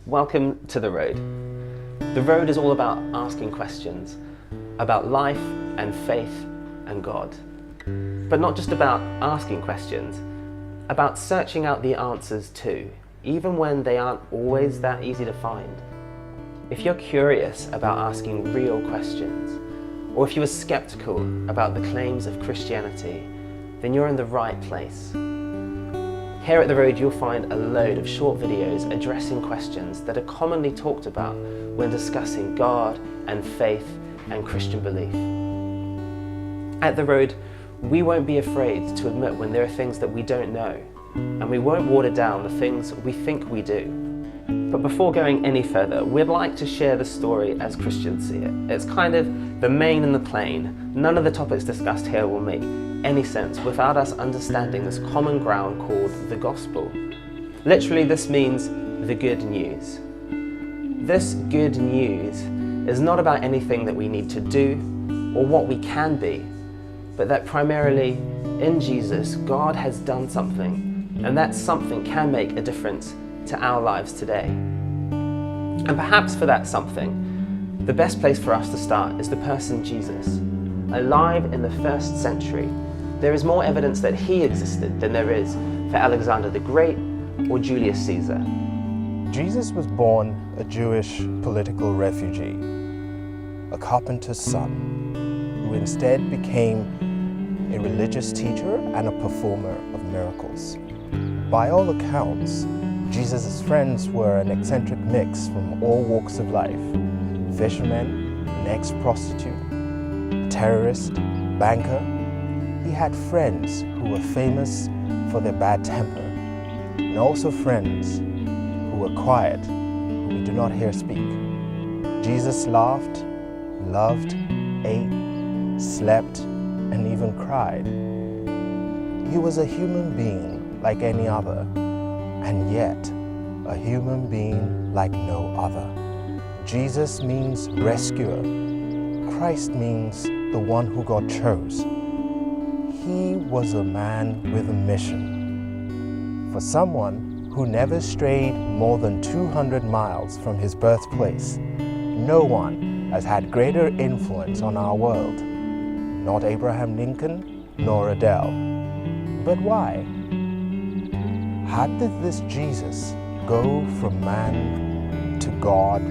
Welcome to The Road. The Road is all about asking questions about life and faith and God. But not just about asking questions, about searching out the answers too, even when they aren't always that easy to find. If you're curious about asking real questions, or if you are skeptical about the claims of Christianity, then you're in the right place. Here at The Road you'll find a load of short videos addressing questions that are commonly talked about when discussing God and faith and Christian belief. At The Road, we won't be afraid to admit when there are things that we don't know, and we won't water down the things we think we do. But before going any further, we'd like to share the story as Christians see it. It's kind of the main and the plain. None of the topics discussed here will make any sense without us understanding this common ground called the gospel. Literally, this means the good news. This good news is not about anything that we need to do or what we can be, but that primarily in Jesus, God has done something, and that something can make a difference to our lives today. And perhaps for that something, the best place for us to start is the person Jesus. Alive in the 1st century, there is more evidence that he existed than there is for Alexander the Great or Julius Caesar. Jesus was born a Jewish political refugee, a carpenter's son, who instead became a religious teacher and a performer of miracles. By all accounts, Jesus' friends were an eccentric mix from all walks of life: fisherman, an ex-prostitute, terrorist, banker. He had friends who were famous for their bad temper, and also friends who were quiet, who we do not hear speak. Jesus laughed, loved, ate, slept, and even cried. He was a human being like any other, and yet a human being like no other. Jesus means rescuer. Christ means the one who God chose. He was a man with a mission. For someone who never strayed more than 200 miles from his birthplace, no one has had greater influence on our world. Not Abraham Lincoln, nor Adele. But why? How did this Jesus go from man to God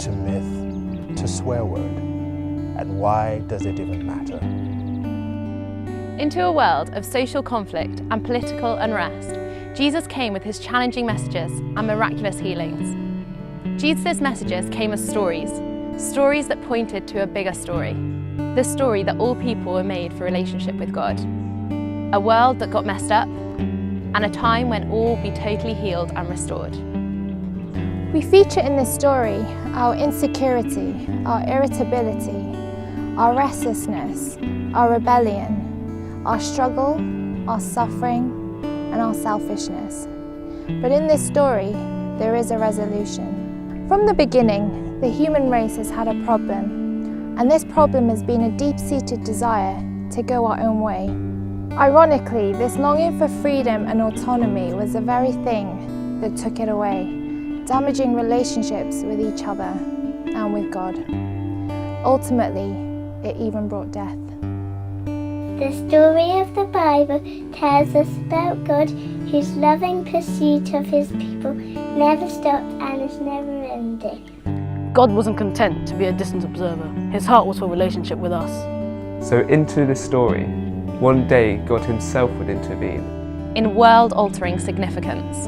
to myth to swear word? And why does it even matter? Into a world of social conflict and political unrest, Jesus came with his challenging messages and miraculous healings. Jesus' messages came as stories that pointed to a bigger story, the story that all people were made for relationship with God. A world that got messed up, and a time when all will be totally healed and restored. We feature in this story our insecurity, our irritability, our restlessness, our rebellion, our struggle, our suffering, and our selfishness. But in this story, there is a resolution. From the beginning, the human race has had a problem, and this problem has been a deep-seated desire to go our own way. Ironically, this longing for freedom and autonomy was the very thing that took it away, damaging relationships with each other and with God. Ultimately, it even brought death. The story of the Bible tells us about God, whose loving pursuit of his people never stopped and is never ending. God wasn't content to be a distant observer. His heart was for relationship with us. So into this story, one day God himself would intervene. In world-altering significance.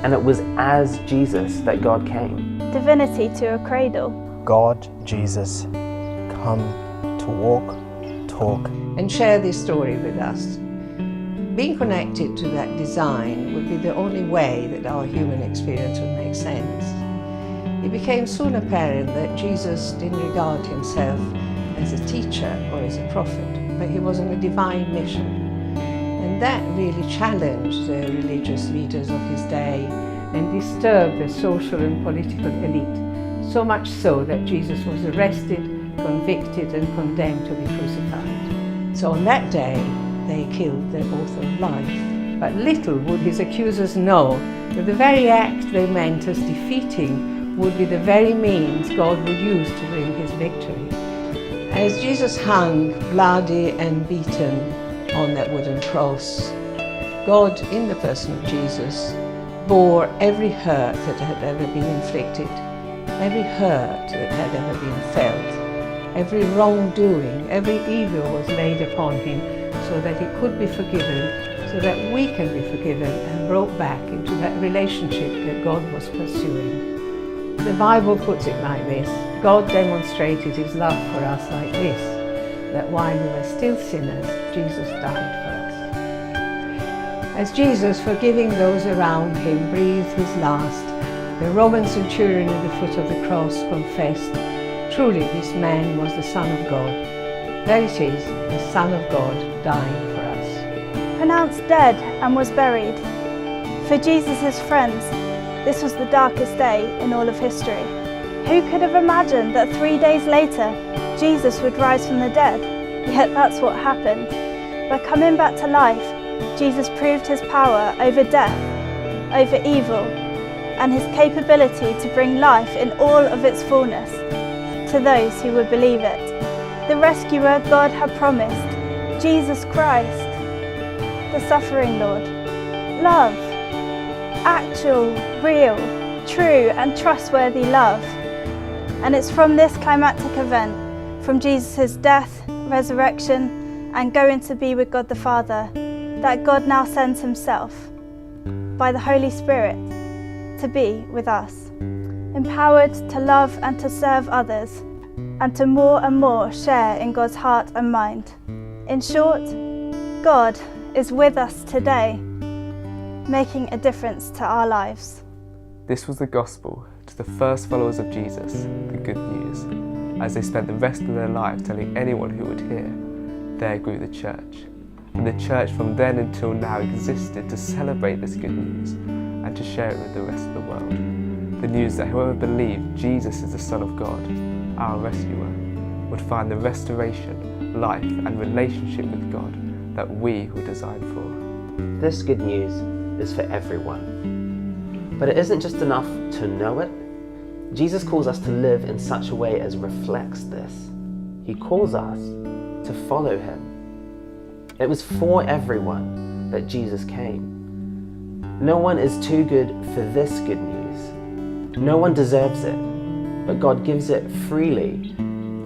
And it was as Jesus that God came. Divinity to a cradle. God, Jesus, come to walk, talk, and share this story with us. Being connected to that design would be the only way that our human experience would make sense. It became soon apparent that Jesus didn't regard himself as a teacher or as a prophet, but he was on a divine mission. And that really challenged the religious leaders of his day and disturbed the social and political elite, so much so that Jesus was arrested, convicted and condemned to be crucified. So on that day, they killed the author of life. But little would his accusers know that the very act they meant as defeating would be the very means God would use to bring his victory. As Jesus hung bloody and beaten on that wooden cross, God, in the person of Jesus, bore every hurt that had ever been inflicted, every hurt that had ever been felt, every wrongdoing, every evil was laid upon him so that he could be forgiven, so that we can be forgiven and brought back into that relationship that God was pursuing. The Bible puts it like this: God demonstrated his love for us like this, that while we were still sinners, Jesus died for us. As Jesus, forgiving those around him, breathed his last, the Roman centurion at the foot of the cross confessed, "Truly this man was the Son of God." There it is, the Son of God dying for us. Pronounced dead and was buried. For Jesus' friends, this was the darkest day in all of history. Who could have imagined that 3 days later, Jesus would rise from the dead? Yet that's what happened. By coming back to life, Jesus proved his power over death, over evil, and his capability to bring life in all of its fullness to those who would believe it. The rescuer God had promised, Jesus Christ, the suffering Lord. Love, actual, real, true and trustworthy love. And it's from this climactic event, from Jesus' death, resurrection and going to be with God the Father, that God now sends himself, by the Holy Spirit, to be with us, empowered to love and to serve others, and to more and more share in God's heart and mind. In short, God is with us today, making a difference to our lives. This was the gospel to the first followers of Jesus, the good news. As they spent the rest of their lives telling anyone who would hear, there grew the church. And the church from then until now existed to celebrate this good news and to share it with the rest of the world. The news that whoever believed Jesus is the Son of God, our rescuer, would find the restoration, life and relationship with God that we were designed for. This good news is for everyone. But it isn't just enough to know it. Jesus calls us to live in such a way as reflects this. He calls us to follow him. It was for everyone that Jesus came. No one is too good for this good news. No one deserves it, but God gives it freely,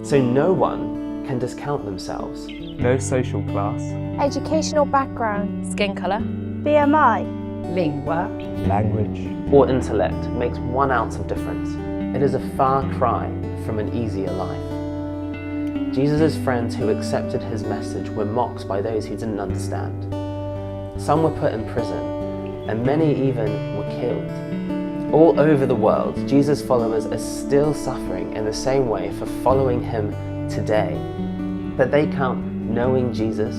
so no one can discount themselves. No social class, Educational background, Skin colour, BMI, Lingua, language, or intellect makes 1 ounce of difference. It is a far cry from an easier life. Jesus' friends who accepted his message were mocked by those who didn't understand. Some were put in prison, and many even were killed. All over the world, Jesus' followers are still suffering in the same way for following him today. But they count knowing Jesus,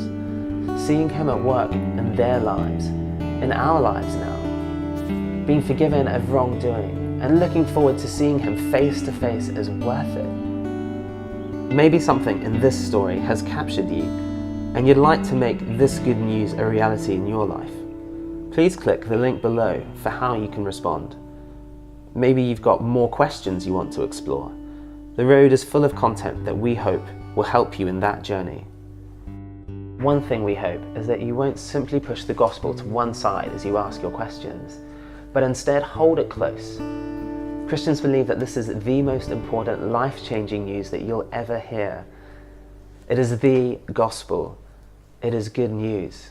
seeing him at work in their lives, in our lives now, being forgiven of wrongdoing, and looking forward to seeing him face to face as worth it. Maybe something in this story has captured you, and you'd like to make this good news a reality in your life. Please click the link below for how you can respond. Maybe you've got more questions you want to explore. The road is full of content that we hope will help you in that journey. One thing we hope is that you won't simply push the gospel to one side as you ask your questions, but instead hold it close. Christians believe that this is the most important life-changing news that you'll ever hear. It is the gospel. It is good news.